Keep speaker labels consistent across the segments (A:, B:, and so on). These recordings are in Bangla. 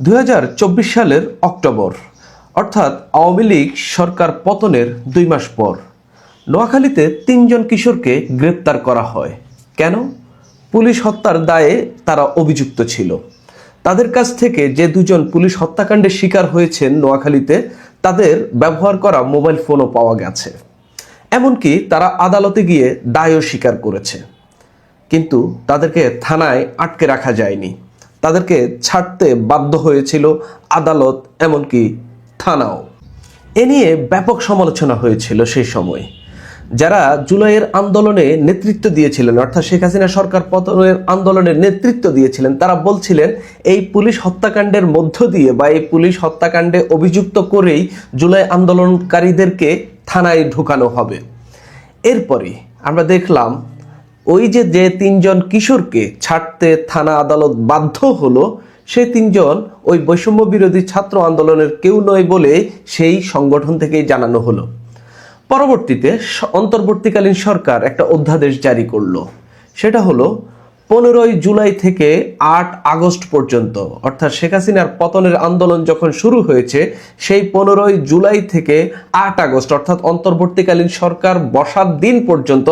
A: 2024 সালের অক্টোবর অর্থাৎ আওয়ামী লীগ সরকার পতনের 2 মাস পর নোয়াখালীতে 3 জন কিশোরকে গ্রেপ্তার করা হয়। কেন? পুলিশ হত্যার দায়ে তারা অভিযুক্ত ছিল। তাদের কাছ থেকে যে 2 জন পুলিশ হত্যাকাণ্ডের শিকার হয়েছেন নোয়াখালীতে, তাদের ব্যবহার করা মোবাইল ফোনও পাওয়া গেছে। এমনকি তারা আদালতে গিয়ে দায়ও স্বীকার করেছে, কিন্তু তাদেরকে থানায় আটকে রাখা যায়নি। তাদেরকে ছাড়তে বাধ্য হয়েছিল আদালত, এমনকি থানাও। এ নিয়ে ব্যাপক সমালোচনা হয়েছিল সেই সময়। যারা জুলাইয়ের আন্দোলনে নেতৃত্ব দিয়েছিলেন, অর্থাৎ শেখ হাসিনা সরকার পতনের আন্দোলনের নেতৃত্ব দিয়েছিলেন, তারা বলছিলেন এই পুলিশ হত্যাকাণ্ডের মধ্য দিয়ে বা এই পুলিশ হত্যাকাণ্ডে অভিযুক্ত করেই জুলাই আন্দোলনকারীদেরকে থানায় ঢুকানো হবে। এরপরে আমরা দেখলাম ওই যে 3 জন কিশোরকে ছাড়তে থানা আদালত বাধ্য হলো, সেই 3 জন ওই বৈষম্য বিরোধী ছাত্র আন্দোলনের কেউ নয় বলে সেই সংগঠন থেকেই জানানো হলো। পরবর্তীতে অন্তর্বর্তীকালীন সরকার একটা অধ্যাদেশ জারি করলো। সেটা হলো 15 জুলাই থেকে 8 আগস্ট পর্যন্ত, অর্থাৎ শেখ হাসিনার পতনের আন্দোলন যখন শুরু হয়েছে সেই 15 জুলাই থেকে 8 আগস্ট অর্থাৎ অন্তর্বর্তীকালীন সরকার বসার দিন পর্যন্ত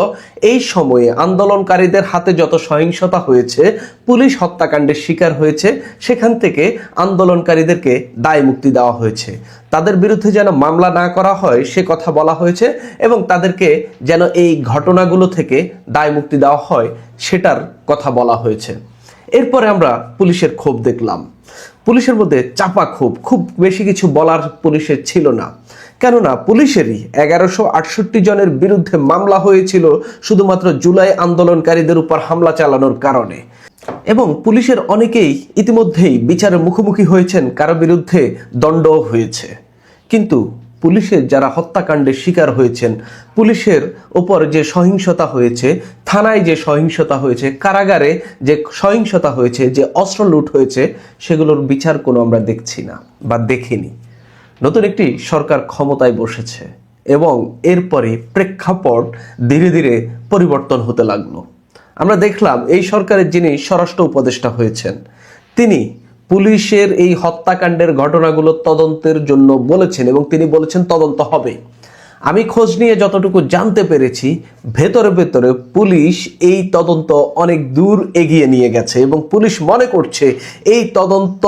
A: এই সময়ে আন্দোলনকারীদের হাতে যত সহিংসতা হয়েছে, পুলিশ হত্যাকাণ্ডের শিকার হয়েছে, সেখান থেকে আন্দোলনকারীদেরকে দায় মুক্তি দেওয়া হয়েছে। তাদের বিরুদ্ধে যেন মামলা না করা হয় সে কথা বলা হয়েছে এবং তাদেরকে যেন এই ঘটনাগুলো থেকে দায় মুক্তি দেওয়া হয় সেটার কথা বলা হয়েছে। এরপরে আমরা পুলিশের ক্ষোভ দেখলাম। পুলিশের মধ্যে চাপা ক্ষোভ, খুব বেশি কিছু বলার পুলিশের ছিল না। কেননা পুলিশেরই 1168 জনের বিরুদ্ধে মামলা হয়েছিল শুধুমাত্র জুলাই আন্দোলনকারীদের উপর হামলা চালানোর কারণে। এবং পুলিশের অনেকেই ইতিমধ্যেই বিচারের মুখোমুখি হয়েছেন, কারো বিরুদ্ধে দণ্ডও হয়েছে। কিন্তু পুলিশের যারা হত্যাকাণ্ডের শিকার হয়েছেন, পুলিশের ওপর যে সহিংসতা হয়েছে, থানায় যে সহিংসতা হয়েছে, কারাগারে যে সহিংসতা হয়েছে, যে অস্ত্র লুট হয়েছে, সেগুলোর বিচার কোনো আমরা দেখছি না বা দেখিনি। নতুন একটি সরকার ক্ষমতায় বসেছে এবং এরপরে প্রেক্ষাপট ধীরে ধীরে পরিবর্তন হতে লাগলো। আমরা দেখলাম এই সরকারের যিনি স্বরাষ্ট্র উপদেষ্টা হয়েছেন, তিনি পুলিশের এই হত্যাকাণ্ডের ঘটনাগুলো তদন্তের জন্য বলেছেন এবং তিনি বলেছেন তদন্ত হবে। আমি খোঁজ নিয়ে যতটুকু জানতে পেরেছি, ভেতরে ভেতরে পুলিশ এই তদন্ত অনেক দূর এগিয়ে নিয়ে গেছে এবং পুলিশ মনে করছে এই তদন্ত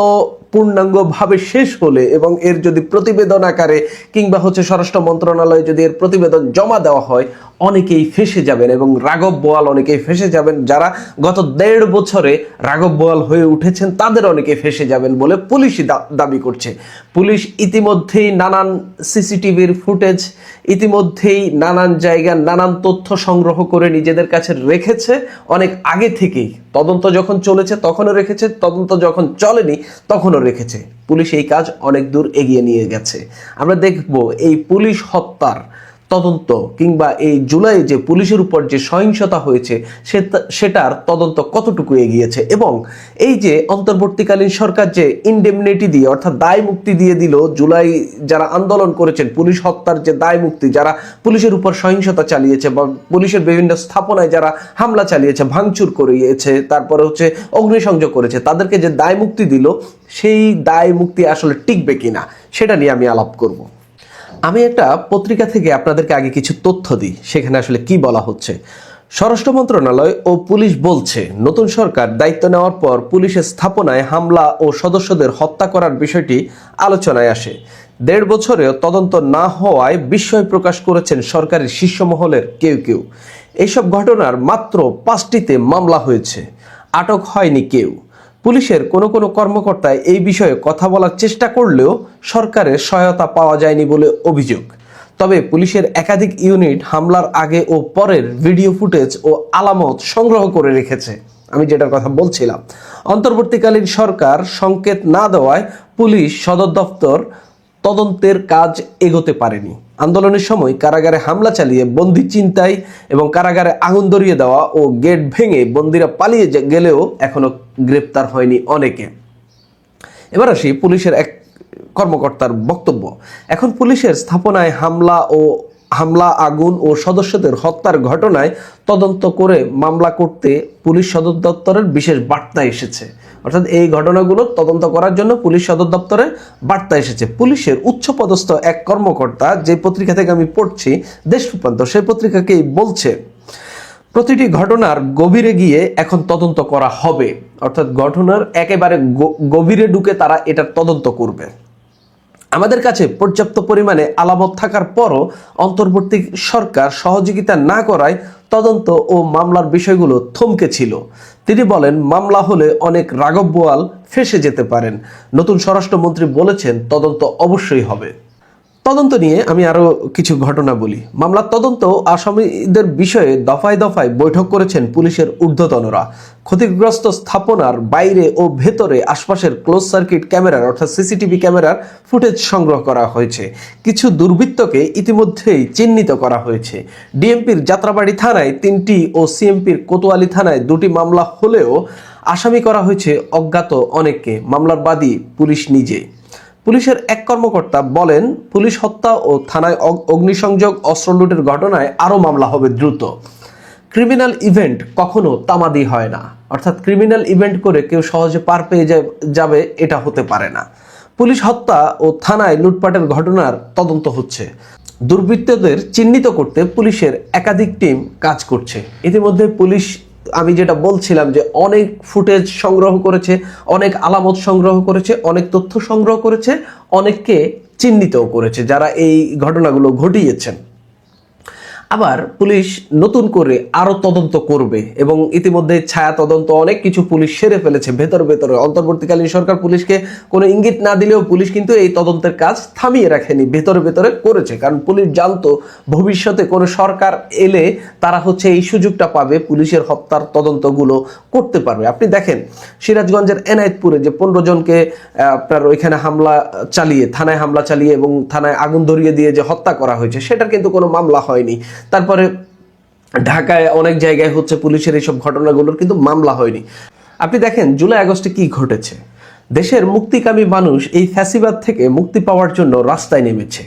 A: পূর্ণাঙ্গভাবে শেষ হলে এবং এর যদি প্রতিবেদন আকারে কিংবা স্বরাষ্ট্র মন্ত্রণালয়ে যদি এর প্রতিবেদন জমা দেওয়া হয়, অনেকেই ফেঁসে যাবেন এবং রাঘব বোয়াল অনেকেই ফেঁসে যাবেন। যারা গত 1.5 বছরে রাঘব বোয়াল হয়ে উঠেছেন তাদের অনেকে ফেঁসে যাবেন বলে পুলিশই দাবি করছে। পুলিশ ইতিমধ্যেই নানান সিসিটিভির ফুটেজ, ইতিমধ্যেই নানান জায়গার নানান তথ্য সংগ্রহ করে নিজেদের কাছে রেখেছে। অনেক আগে থেকেই তদন্ত যখন চলেছে তখনও রেখেছে, তদন্ত যখন চলেনি তখনও রেখেছে। পুলিশ এই কাজ অনেক দূর এগিয়ে নিয়ে গেছে। আমরা দেখব এই পুলিশ হত্যার তদন্ত কিংবা এই জুলাই যে পুলিশের উপর যে সহিংসতা হয়েছে সেটার তদন্ত কতটুকু এগিয়েছে এবং এই যে অন্তর্বর্তীকালীন সরকার যে ইনডেমনিটি দিয়ে অর্থাৎ দায় মুক্তি দিয়ে দিল জুলাই যারা আন্দোলন করেছেন, পুলিশ হত্যার যে দায় মুক্তি, যারা পুলিশের উপর সহিংসতা চালিয়েছে বা পুলিশের বিভিন্ন স্থাপনায় যারা হামলা চালিয়েছে, ভাঙচুর করিয়েছে, তারপরে অগ্নিসংযোগ করেছে, তাদেরকে যে দায় মুক্তি দিল, সেই দায় মুক্তি আসলে টিকবে কিনা সেটা নিয়ে আমি আলাপ করব। আমি একটা পত্রিকা থেকে আপনাদেরকে আগে কিছু তথ্য দিই, সেখানে আসলে কি বলা হচ্ছে। স্বরাষ্ট্র মন্ত্রণালয় ও পুলিশ বলছে, নতুন সরকার দায়িত্ব নেওয়ার পর পুলিশের স্থাপনায় হামলা ও সদস্যদের হত্যা করার বিষয়টি আলোচনায় আসে। 1.5 বছরেও তদন্ত না হওয়ায় বিস্ময় প্রকাশ করেছেন সরকারের শীর্ষ মহলের কেউ কেউ। এইসব ঘটনার মাত্র 5টিতে মামলা হয়েছে, আটক হয়নি কেউ। পুলিশের কোনো কোনো কর্মকর্তা এই বিষয়ে কথা বলার চেষ্টা করলেও সরকারের সহায়তা পাওয়া যায়নি বলে অভিযোগ। তবে পুলিশের একাধিক ইউনিট হামলার আগে ও পরের ভিডিও ফুটেজ ও আলামত সংগ্রহ করে রেখেছে। আমি যেটার কথা বলছিলাম, অন্তর্বর্তীকালীন সরকার সংকেত না দেওয়ায় পুলিশ সদর দপ্তর তদন্তের কাজ এগোতে পারেনি। আন্দোলনের সময় কারাগারে হামলা চালিয়ে বন্দি ছিনতাই এবং কারাগারে আগুন ধরিয়ে দেওয়া ও গেট ভেঙে বন্দিরা পালিয়ে গেলেও এখনো গ্রেপ্তার হয়নি অনেকে। এবার আসি পুলিশের এক কর্মকর্তার বক্তব্য। এখন পুলিশের স্থাপনায় হামলা ও হামলা, আগুন ও সদস্যদের হত্যার ঘটনায় তদন্ত করে মামলা করতে পুলিশ সদর দপ্তরের বিশেষ বার্তা এসেছে। অর্থাৎ এই ঘটনাগুলো তদন্ত করার জন্য পুলিশ সদর দপ্তরে বার্তা এসেছে। পুলিশের উচ্চপদস্থ এক কর্মকর্তা, যে পত্রিকা থেকে আমি পড়ছি, দেশ রূপান্তর, সেই পত্রিকাকেই বলছে প্রতিটি ঘটনার গভীরে গিয়ে এখন তদন্ত করা হবে। অর্থাৎ ঘটনার একেবারে গভীরে ঢুকে তারা এটার তদন্ত করবে। আমাদের কাছে পর্যাপ্ত পরিমাণে আলামত থাকার পরও অন্তর্বর্তী সরকার সহযোগিতা না করায় তদন্ত ও মামলার বিষয়গুলো থমকে ছিল। তিনি বলেন, মামলা হলে অনেক রাঘব বোয়াল ফেঁসে যেতে পারেন। নতুন স্বরাষ্ট্রমন্ত্রী বলেছেন তদন্ত অবশ্যই হবে। তদন্ত নিয়ে আমি আরো কিছু ঘটনা বলি। মামলার তদন্ত আসামিদের বিষয়ে দফায় দফায় বৈঠক করেছেন পুলিশের ঊর্ধ্বতনরা। ক্ষতিগ্রস্ত স্থাপনার বাইরে ও ভেতরে আশপাশের ক্লোজ সার্কিট ক্যামেরার অর্থাৎ সিসিটিভি ক্যামেরার ফুটেজ সংগ্রহ করা হয়েছে। কিছু দুর্বৃত্তকে ইতিমধ্যেই চিহ্নিত করা হয়েছে। ডিএমপির যাত্রাবাড়ি থানায় 3টি ও সিএমপির কোতোয়ালি থানায় 2টি মামলা হলেও আসামি করা হয়েছে অজ্ঞাত অনেককে। মামলার বাদী পুলিশ নিজে। পুলিশের এক কর্মকর্তা বলেন, পুলিশ হত্যা ও থানায় অগ্নিসংযোগ, অস্ত্র লুটের ঘটনায় আরও মামলা হবে দ্রুত। ক্রিমিনাল ইভেন্ট কখনো তামাদি হয় না। অর্থাৎ ক্রিমিনাল ইভেন্ট করে কেউ সহজে পার পেয়ে যাবে, এটা হতে পারে না। পুলিশ হত্যা ও থানায় লুটপাটের ঘটনার তদন্ত হচ্ছে। দুর্বৃত্তদের চিহ্নিত করতে পুলিশের একাধিক টিম কাজ করছে। ইতিমধ্যে পুলিশ, আমি যেটা বলছিলাম যে অনেক ফুটেজ সংগ্রহ করেছে, অনেক আলামত সংগ্রহ করেছে, অনেক তথ্য সংগ্রহ করেছে, অনেককে চিহ্নিতও করেছে যারা এই ঘটনাগুলো ঘটিয়েছেন। আবার পুলিশ নতুন করে আরো তদন্ত করবে এবং ইতিমধ্যে ছায়া তদন্ত অনেক কিছু পুলিশ সেরে ফেলেছে ভেতরে। অন্তর্বর্তীকালীন সরকার পুলিশকে কোনো ইঙ্গিত না দিলেও পুলিশ কিন্তু এই তদন্তের কাজ থামিয়ে রাখেনি, ভেতরে করেছে। কারণ পুলিশ জানতো ভবিষ্যতে কোনো সরকার এলে তারা এই সুযোগটা পাবে, পুলিশের হত্যার তদন্তগুলো করতে পারবে। আপনি দেখেন সিরাজগঞ্জের এনায়েতপুরে যে 15 জনকে আপনার ওইখানে থানায় হামলা চালিয়ে এবং থানায় আগুন ধরিয়ে দিয়ে যে হত্যা করা হয়েছে, সেটার কিন্তু কোনো মামলা হয়নি। তারপরে ঢাকায় অনেক জায়গায় পুলিশের এইসব ঘটনাগুলোর কিন্তু মামলা হয়নি। আপনি দেখেন জুলাই আগস্টে কি ঘটেছে। দেশের মুক্তিকামী মানুষ এই ফ্যাসিবাদ থেকে মুক্তি পাওয়ার জন্য রাস্তায় নেমেছে।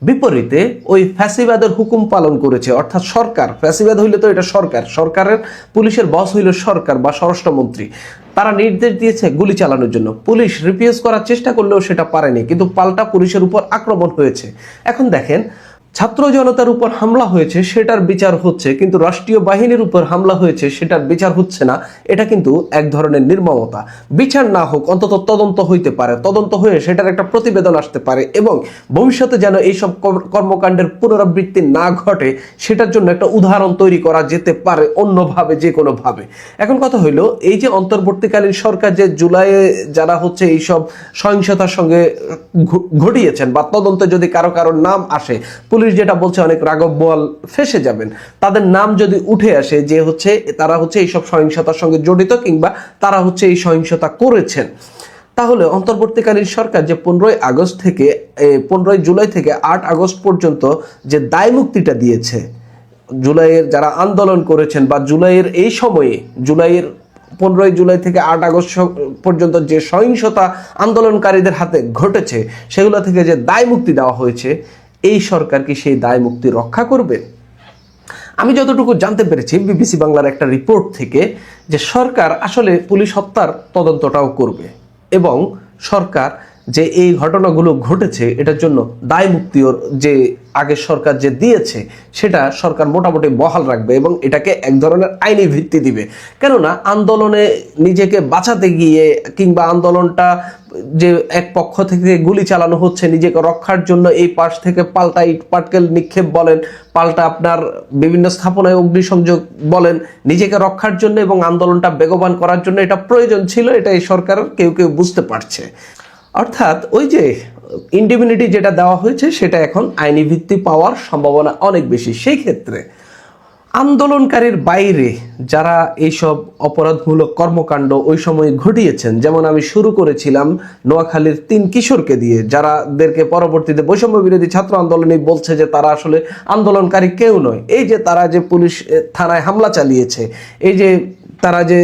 A: বিপরীতে ওই ফ্যাসিবাদের হুকুম পালন করেছে, অর্থাৎ সরকার। ফ্যাসিবাদ হইলে তো এটা সরকারের পুলিশের বস হইল সরকার বা স্বরাষ্ট্রমন্ত্রী। তারা নির্দেশ দিয়েছে গুলি চালানোর জন্য। পুলিশ রিপ্রেস করার চেষ্টা করলেও সেটা পারেনি, কিন্তু পাল্টা পুলিশের উপর আক্রমণ হয়েছে। এখন দেখেন, ছাত্র জনতার উপর হামলা হয়েছে, সেটার বিচার হচ্ছে, কিন্তু রাষ্ট্রীয় বাহিনীর উপর হামলা হয়েছে, সেটার বিচার হচ্ছে না। এটা কিন্তু এক ধরনের নির্মমতা। বিচার না হোক, অন্তত তদন্ত হইতে পারে, তদন্ত হয়ে সেটার একটা প্রতিবেদন আসতে পারে এবং ভবিষ্যতে যেন এইসব কর্মকাণ্ডের পুনরাবৃত্তি না ঘটে, সেটার জন্য একটা উদাহরণ তৈরি করা যেতে পারে অন্যভাবে, যে কোনোভাবে। এখন কথা হইলো, এই যে অন্তর্বর্তীকালীন সরকার যে জুলাইয়ে যারা এইসব সহিংসতার সঙ্গে ঘটিয়েছেন বা তদন্তে যদি কারো নাম আসে, পুলিশ যেটা বলছে অনেক রাঘব বোয়াল ফেঁসে যাবেন, তাদের নাম যদি উঠে আসে যে তারা এইসব সহিংসতার সঙ্গে জড়িত কিংবা তারা এই সহিংসতা করেছেন, তাহলে অন্তর্বর্তীকালীন সরকার যে 15 জুলাই থেকে 8 আগস্ট পর্যন্ত যে দায় মুক্তিটা দিয়েছে, জুলাইয়ের যারা আন্দোলন করেছেন বা জুলাইয়ের এই সময়ে, 15 জুলাই থেকে 8 আগস্ট পর্যন্ত যে সহিংসতা আন্দোলনকারীদের হাতে ঘটেছে, সেগুলো থেকে যে দায় মুক্তি দেওয়া হয়েছে, এই সরকার কি সেই দায় মুক্তি রক্ষা করবে? আমি যতটুকু জানতে পেরেছি বিবিসি বাংলার একটা রিপোর্ট থেকে, যে সরকার আসলে পুলিশ হত্যার তদন্তটাও করবে এবং সরকার যে এই ঘটনাগুলো ঘটেছে এটার জন্য দায় মুক্তিও যে আগের সরকার যে দিয়েছে সেটা সরকার মোটামুটি বহাল রাখবে এবং এটাকে এক ধরনের আইনি ভিত্তি দিবে। কেননা আন্দোলনে নিজেকে বাঁচাতে গিয়ে কিংবা আন্দোলনটা যে এক পক্ষ থেকে গুলি চালানো হচ্ছে নিজেকে রক্ষার জন্য, এই পাশ থেকে পাল্টা ইট পাটকেল নিক্ষেপ বলেন, পাল্টা আপনার বিভিন্ন স্থাপনায় অগ্নিসংযোগ বলেন, নিজেকে রক্ষার জন্য এবং আন্দোলনটা বেগবান করার জন্য এটা প্রয়োজন ছিল। এটা এই সরকারের কেউ বুঝতে পারছে। অর্থাৎ ওই যে ইন্ডিমিনিটি যেটা দেওয়া হয়েছে সেটা এখন আইনি ভিত্তি পাওয়ার সম্ভাবনা অনেক বেশি। সেই ক্ষেত্রে আন্দোলনকারীর বাইরে যারা এইসব অপরাধমূলক কর্মকাণ্ড ওই সময় ঘটিয়েছেন, যেমন আমি শুরু করেছিলাম নোয়াখালীর 3 কিশোরকে দিয়ে, যারাদেরকে পরবর্তীতে বৈষম্য বিরোধী ছাত্র আন্দোলনে বলছে যে তারা আসলে আন্দোলনকারী কেউ নয়। এই যে তারা যে পুলিশ থানায় হামলা চালিয়েছে, এই যে তারা যে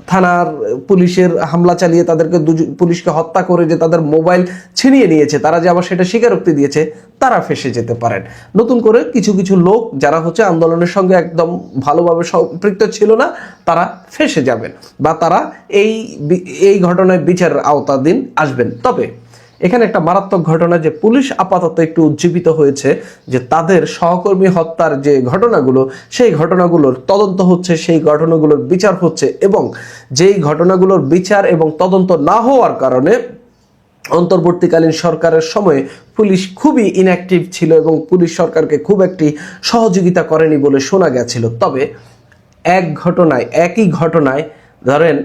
A: থানার পুলিশের হামলা চালিয়ে তাদেরকে পুলিশকে হত্যা করে যে তাদের মোবাইল ছিনিয়ে নিয়েছে, তারা যে আবার সেটা স্বীকারোক্তি দিয়েছে, তারা ফেঁসে যেতে পারেন। নতুন করে কিছু কিছু লোক যারা হচ্ছে আন্দোলনের সঙ্গে একদম ভালোভাবে সম্পৃক্ত ছিল না, তারা ফেঁসে যাবেন বা তারা এই ঘটনায় বিচারের আওতাধীন আসবেন। তবে এখানে একটা মারাত্মক ঘটনা, যে পুলিশ আপাতত একটু উজ্জীবিত হয়েছে যে তাদের সহকর্মী হত্যার যে ঘটনাগুলো, সেই ঘটনাগুলোর তদন্ত হচ্ছে, সেই ঘটনাগুলোর বিচার হচ্ছে, এবং যেই ঘটনাগুলোর বিচার এবং তদন্ত না হওয়ার কারণে অন্তর্বর্তীকালীন সরকারের সময়ে পুলিশ খুবই ইনঅ্যাক্টিভ ছিল এবং পুলিশ সরকারকে খুব একটি সহযোগিতা করেনি বলে শোনা গেছিল। তবে একই ঘটনায় ধরেন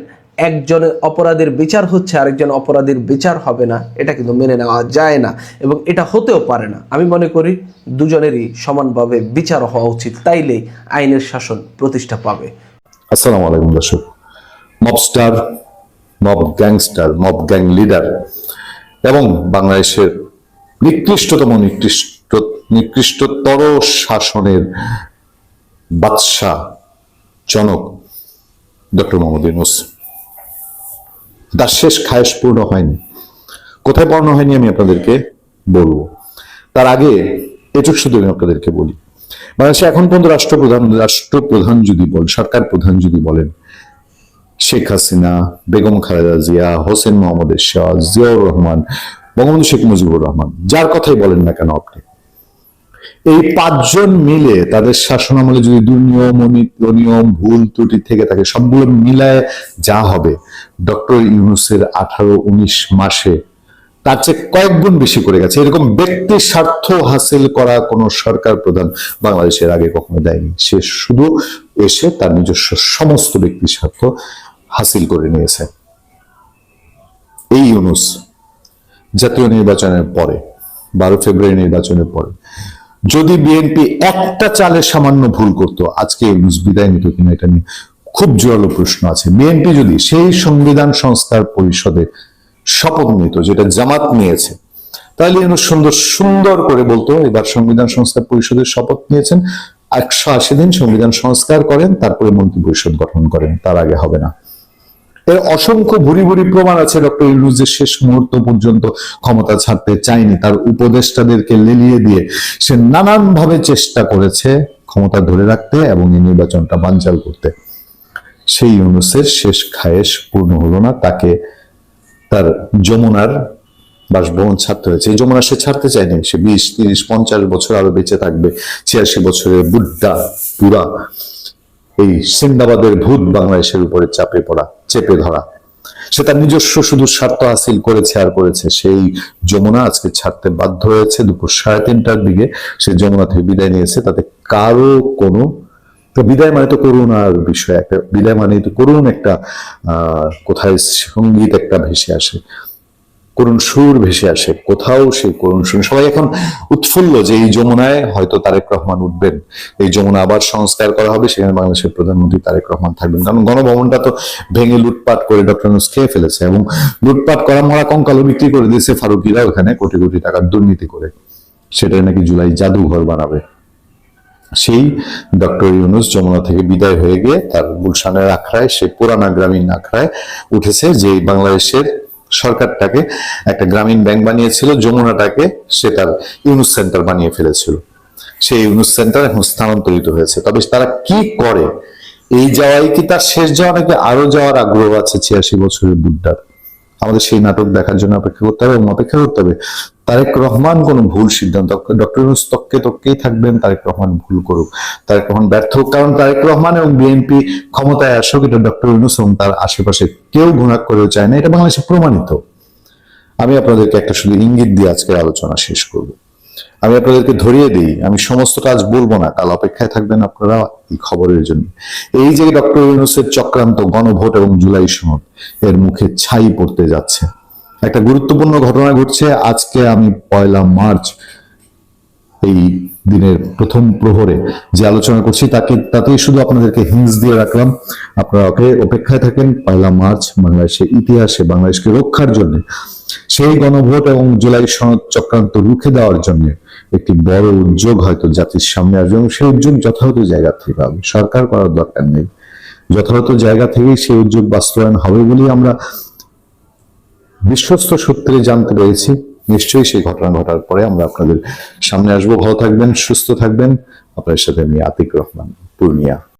A: একজনের অপরাধীর বিচার হচ্ছে, আরেকজন অপরাধীর বিচার হবে না, এটা কিন্তু মেনে নেওয়া যায় না এবং এটা হতেও পারে না। আমি মনে করি দুজনেরই সমানভাবে বিচার হওয়া উচিত, তাইলেই আইনের শাসন প্রতিষ্ঠা পাবে।
B: আসসালামু আলাইকুম দর্শক। Mobster, mob gangster, mob gang leader এবং বাংলাদেশের নিকৃষ্টতর শাসনের বাদশাহ জনক ডক্টর মোহাম্মদ ইউনূস, তার শেষ খায়েশ পূর্ণ হয়নি। কোথায় পূর্ণ হয়নি আমি আপনাদেরকে বলবো। তার আগে এটুকু শুধু আমি আপনাদেরকে বলি, বাংলাদেশে এখন পর্যন্ত রাষ্ট্রপ্রধান যদি বলেন, সরকার প্রধান যদি বলেন, শেখ হাসিনা, বেগম খালেদা জিয়া, হোসেন মোহাম্মদ এরশাদ, জিয়াউর রহমান, বঙ্গবন্ধু শেখ মুজিবুর রহমান, যার কথাই বলেন না কেন আপনি, এই পাঁচজন মিলে তাদের শাসনামলে যদি দুর্নিয়ম, অনিয়ম, ভুল ত্রুটি থেকে থাকে, সবগুলো মিলায় যা হবে ডক্টর ইউনূসের 18-19 মাসে তার চেয়ে কয়েক গুণ বেশি করে গেছে। এরকম ব্যক্তি স্বার্থ হাসিল করা কোন সরকার প্রধান বাংলাদেশের আগে কখনো দেয়নি। সে শুধু এসে তার নিজস্ব সমস্ত ব্যক্তি স্বার্থ হাসিল করে নিয়েছে। এই ইউনূস জাতীয় নির্বাচনের পরে, 12 ফেব্রুয়ারি নির্বাচনের পরে যদি বিএনপি একটা চালে সামান্য ভুল করতো, আজকে ইউনূস বিদায় নিত কিনা এটা নিয়ে খুব জোরালো প্রশ্ন আছে। বিএনপি যদি সেই সংবিধান সংস্কার পরিষদে শপথ নিত যেটা জামাত নিয়েছে, তাহলে ইউনূস সুন্দর করে বলতো, এবার সংবিধান সংস্কার পরিষদের শপথ নিয়েছেন, 180 দিন সংবিধান সংস্কার করেন, তারপরে মন্ত্রী পরিষদ গঠন করেন, তার আগে হবে না। এর অসংখ্য ভুরি ভুরি প্রমাণ আছে। ডক্টর ইউনূস যে শেষ মুহূর্ত পর্যন্ত ক্ষমতা ছাড়তে চায়নি, তার উপদেষ্টাদেরকে লেলিয়ে দিয়ে সে নানান ভাবে চেষ্টা করেছে ক্ষমতা ধরে রাখতে এবং এই নির্বাচনটা বানচাল করতে। সেই ইউনূসের শেষ খায়েশ পূর্ণ হলো না, তাকে তার যমুনার বাসভবন ছাড়তে হয়েছে। এই যমুনা সে ছাড়তে চায়নি। সে 20, 30, 50 বছর আরো বেঁচে থাকবে। 86 বছরের বুদ্ধা পুরা এই সিন্দাবাদের ভূত বাংলাদেশের উপরে চেপে ধরা, সে তার নিজস্ব শুধু স্বার্থ হাসিল করেছে আর করেছে। সেই যমুনা আজকে ছাড়তে বাধ্য হয়েছে। দুপুর 3:30টার দিকে সে যমুনা থেকে বিদায় নিয়েছে। তাতে কারো কোনো বিদায় মানে তো করুণার বিষয়, একটা বিদায় মানে তো করুণ একটা কোথায় সঙ্গীত একটা ভেসে আসে, করুণ সুর ভেসে আসে, কোথাও সেই করুণ সুর। সবাই এখন উৎফুল্ল যে এই যমুনায় হয়তো তারেক রহমান উঠবেন, এই যমুনা আবার সংস্কার করা হবে, সেখানে বাংলাদেশের প্রধানমন্ত্রী তারেক রহমান থাকবেন। কারণ গণভবনটা তো ভেঙে লুটপাট করে ডক্টর ইউনূস খেয়ে ফেলেছে এবং লুটপাট করা মরা কঙ্কালও বিক্রি করে দিয়েছে ফারুকিরা ওখানে কোটি কোটি টাকার দুর্নীতি করে। সেটাই নাকি জুলাই জাদুঘর বানাবে। সেই ডক্টর ইউনূস যমুনা থেকে বিদায় হয়ে গিয়ে তার গুলশানের আখড়ায়, সে পুরানা গ্রামীণ আখড়ায় উঠেছে, যে বাংলাদেশের সরকারটাকে একটা গ্রামীণ ব্যাংক বানিয়েছিল, যমুনাটাকে সে তার ইউনূস সেন্টার বানিয়ে ফেলেছিল। সেই ইউনূস সেন্টার এখন স্থানান্তরিত হয়েছে। তবে তারা কি করে, এই যাওয়াই কি তার শেষ যাওয়া, নাকি আরো যাওয়ার আগ্রহ আছে 86 বছরের বুদ্ধার? আমাদের সেই নাটক দেখার জন্য অপেক্ষা করতে হবে এবং অপেক্ষা করতে হবে তারেক রহমান কোন ভুল সিদ্ধান্ত। ডক্টর ইউনূস তককেই থাকবেন, তারেক রহমান ভুল করুক, তারেক রহমান ব্যর্থ হোক। কারণ তারেক রহমান এবং বিএনপি ক্ষমতায় আসুক, এটা ডক্টর ইউনূস এবং তার আশেপাশে কেউ ঘুণাক করেও চায় না, এটা বাংলাদেশে প্রমাণিত। আমি আপনাদেরকে একটা শুধু ইঙ্গিত দিয়ে আজকের আলোচনা শেষ করব। আমি আপনাদেরকে ধরিয়ে দিই, আমি সমস্ত কাজ বলবো না, কাল অপেক্ষায় থাকবেন আপনারা এই খবরের জন্য। এই যে ডক্টর ইউনূসের চক্রান্ত, গণভোট এবং জুলাই সনদ, এর মুখে ছাই পড়তে যাচ্ছে। একটা গুরুত্বপূর্ণ ঘটনা ঘটছে আজকে। আমি 1 মার্চ এই দিনের প্রথম প্রহরে যে আলোচনা করছি তাতেই শুধু আপনাদেরকে হিন্টস দিয়ে রাখলাম। আপনারা অপেক্ষায় থাকেন। 1 মার্চ বাংলাদেশের ইতিহাসে বাংলাদেশকে রক্ষার জন্য, সেই গণভোট এবং জুলাই সনদ চক্রান্ত রুখে দেওয়ার জন্য একটি বড় উদ্যোগ হয়তো জাতির সামনে আসবে এবং সেই উদ্যোগ যথাযথ জায়গা থেকে হবে। সরকার করার দরকার নেই, যথাযথ জায়গা থেকেই সেই উদ্যোগ বাস্তবায়ন হবে বলেই আমরা বিশ্বস্ত সূত্রে জানতে পেরেছি। নিশ্চয়ই সেই ঘটনা ঘটার পরে আমরা আপনাদের সামনে আসবো। ভালো থাকবেন, সুস্থ থাকবেন। আপনার সাথে আমি আতিক রহমান, পূর্ণিয়া।